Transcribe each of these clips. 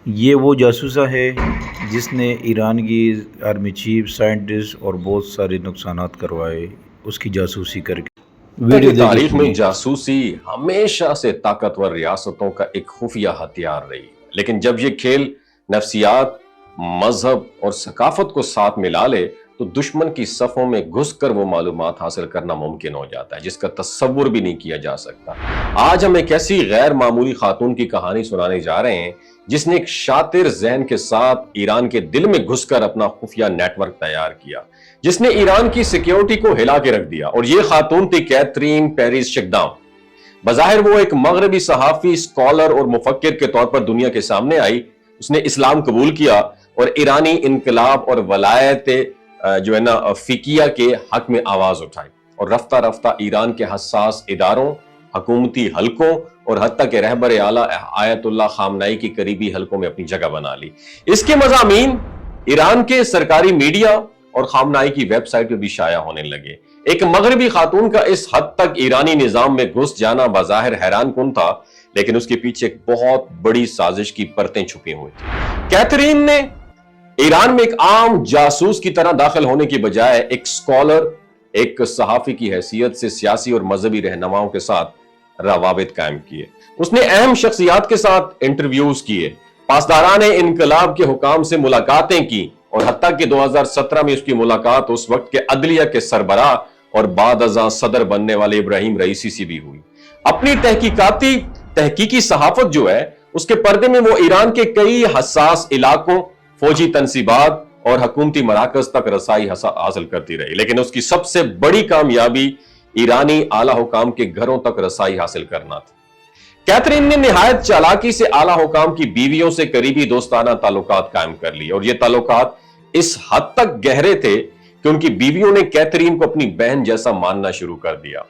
یہ وہ جاسوسہ ہے جس نے ایران کی آرمی چیف سائنٹسٹ اور بہت سارے نقصانات کروائے اس کی جاسوسی کر کے۔ ویڈیو تاریخ میں دیکھیں۔ جاسوسی ہمیشہ سے طاقتور ریاستوں کا ایک خفیہ ہتھیار رہی، لیکن جب یہ کھیل نفسیات، مذہب اور ثقافت کو ساتھ ملا لے تو دشمن کی صفوں میں گھس کر وہ معلومات حاصل کرنا ممکن ہو جاتا ہے جس کا تصور بھی نہیں کیا جا سکتا۔ آج ہم ایک ایسی غیر معمولی خاتون کی کہانی سنانے جا رہے ہیں جس نے ایک شاطر ذہن کے ساتھ ایران کے دل میں گھس کر اپنا خفیہ نیٹ ورک تیار کیا، جس نے ایران کی سیکیورٹی کو ہلا کے رکھ دیا، اور یہ خاتون تھی کیتھرین پیریس شکدام۔ بظاہر وہ ایک مغربی صحافی، اسکالر اور مفکر کے طور پر دنیا کے سامنے آئی۔ اس نے اسلام قبول کیا اور ایرانی انقلاب اور ولایت فقیہ کے حق میں آواز اٹھائی، اور رفتہ رفتہ ایران کے حساس اداروں، حکومتی حلقوں اور حتیٰ کہ رہبر اعلیٰ آیت اللہ خامنائی کی قریبی حلقوں میں اپنی جگہ بنا لی۔ اس کے مضامین ایران کے سرکاری میڈیا اور خامنائی کی ویب سائٹ پہ بھی شائع ہونے لگے۔ ایک مغربی خاتون کا اس حد تک ایرانی نظام میں گھس جانا بظاہر حیران کن تھا، لیکن اس کے پیچھے ایک بہت بڑی سازش کی پرتیں چھپی ہوئی تھیں۔ کیتھرین نے ایران میں ایک عام جاسوس کی طرح داخل ہونے کی بجائے ایک اسکالر، ایک صحافی کی حیثیت سے سیاسی اور مذہبی رہنماؤں کے ساتھ روابط قائم کیے۔ اس نے اہم شخصیات کے ساتھ انٹرویوز کیے، پاسداران انقلاب کے حکام سے ملاقاتیں کی، اور حتیٰ کہ 2017 میں اس کی ملاقات اس وقت کے عدلیہ کے سربراہ اور بعد ازاں صدر بننے والے ابراہیم رئیسی سے بھی ہوئی۔ اپنی تحقیقی صحافت جو ہے اس کے پردے میں وہ ایران کے کئی حساس علاقوں، فوجی تنصیبات اور حکومتی مراکز تک رسائی حاصل کرتی رہی، لیکن اس کی سب سے بڑی کامیابی ایرانی اعلیٰ حکام کے گھروں تک رسائی حاصل کرنا تھی۔ کیتھرین نے نہایت چالاکی سے اعلیٰ حکام کی بیویوں سے قریبی دوستانہ تعلقات قائم کر لیے، اور یہ تعلقات اس حد تک گہرے تھے کہ ان کی بیویوں نے کیتھرین کو اپنی بہن جیسا ماننا شروع کر دیا۔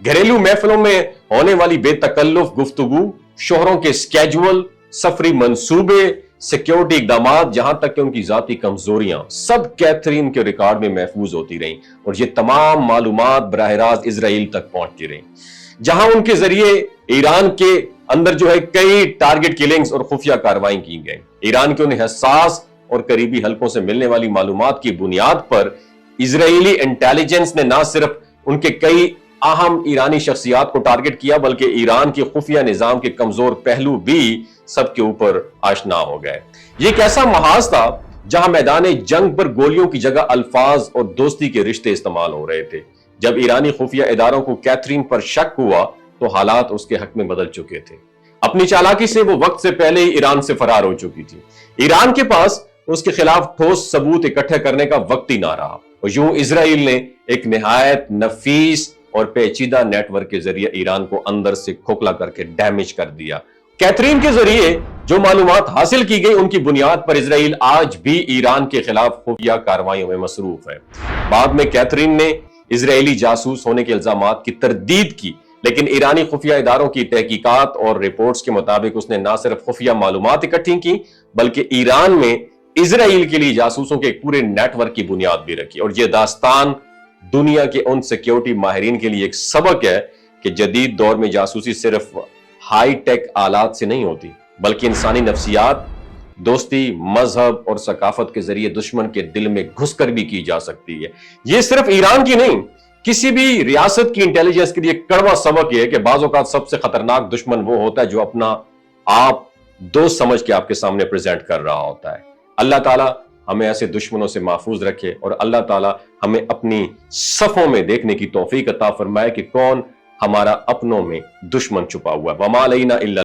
گھریلو محفلوں میں ہونے والی بے تکلف گفتگو، شوہروں کے سکیجول، سفری منصوبے، سیکیورٹی اقدامات، جہاں تک کہ ان کی ذاتی کمزوریاں، سب کیتھرین کے ریکارڈ میں محفوظ ہوتی رہیں، اور یہ تمام معلومات براہ راست اسرائیل تک پہنچتی رہیں، جہاں ان کے ذریعے ایران کے اندر کئی ٹارگٹ کلنگز اور خفیہ کارروائیں کی گئیں۔ ایران کے ان حساس اور قریبی حلقوں سے ملنے والی معلومات کی بنیاد پر اسرائیلی انٹیلیجنس نے نہ صرف ان کے کئی اہم ایرانی شخصیات کو ٹارگٹ کیا، بلکہ ایران کی خفیہ نظام کے کمزور پہلو بھی سب کے اوپر آشنا ہو گئے۔ یہ ایک ایسا محاذ تھا جہاں میدان جنگ پر گولیوں کی جگہ الفاظ اور دوستی کے رشتے استعمال ہو رہے تھے۔ جب ایرانی خفیہ اداروں کو کیتھرین پر شک ہوا تو حالات اس کے حق میں بدل چکے تھے۔ اپنی چالاکی سے وہ وقت سے پہلے ہی ایران سے فرار ہو چکی تھی۔ ایران کے پاس اس کے خلاف ٹھوس ثبوت اکٹھے کرنے کا وقت ہی نہ رہا، اور یوں اسرائیل نے ایک نہایت نفیس اور پیچیدہ نیٹ ورک کے ذریعے ایران کو اندر سے کھوکھلا کر کے ڈیمیج کر دیا۔ کیتھرین کے ذریعے جو معلومات حاصل کی گئی ان کی بنیاد پر اسرائیل آج بھی ایران کے خلاف خفیہ کارروائیوں میں مصروف ہے۔ بعد میں کیتھرین نے اسرائیلی جاسوس ہونے کے الزامات کی تردید کی، لیکن ایرانی خفیہ اداروں کی تحقیقات اور رپورٹس کے مطابق اس نے نہ صرف خفیہ معلومات اکٹھی کی بلکہ ایران میں اسرائیل کے لیے جاسوسوں کے ایک پورے نیٹ ورک کی بنیاد بھی رکھی۔ اور یہ داستان دنیا کے ان سیکیورٹی ماہرین کے لیے ایک سبق ہے کہ جدید دور میں جاسوسی صرف ہائی ٹیک آلات سے نہیں ہوتی، بلکہ انسانی نفسیات، دوستی، مذہب اور ثقافت کے ذریعے دشمن کے دل میں گھس کر بھی کی جا سکتی ہے۔ یہ صرف ایران کی نہیں، کسی بھی ریاست کی انٹیلیجنس کے لیے کڑوا سبق یہ ہے کہ بعض اوقات سب سے خطرناک دشمن وہ ہوتا ہے جو اپنا آپ دوست سمجھ کے آپ کے سامنے پریزنٹ کر رہا ہوتا ہے۔ اللہ تعالیٰ ہمیں ایسے دشمنوں سے محفوظ رکھے، اور اللہ تعالیٰ ہمیں اپنی صفوں میں دیکھنے کی توفیق عطا فرمائے کہ کون ہمارا اپنوں میں دشمن چھپا ہوا ہے۔ وَمَا عَلَيْنَا إِلَّا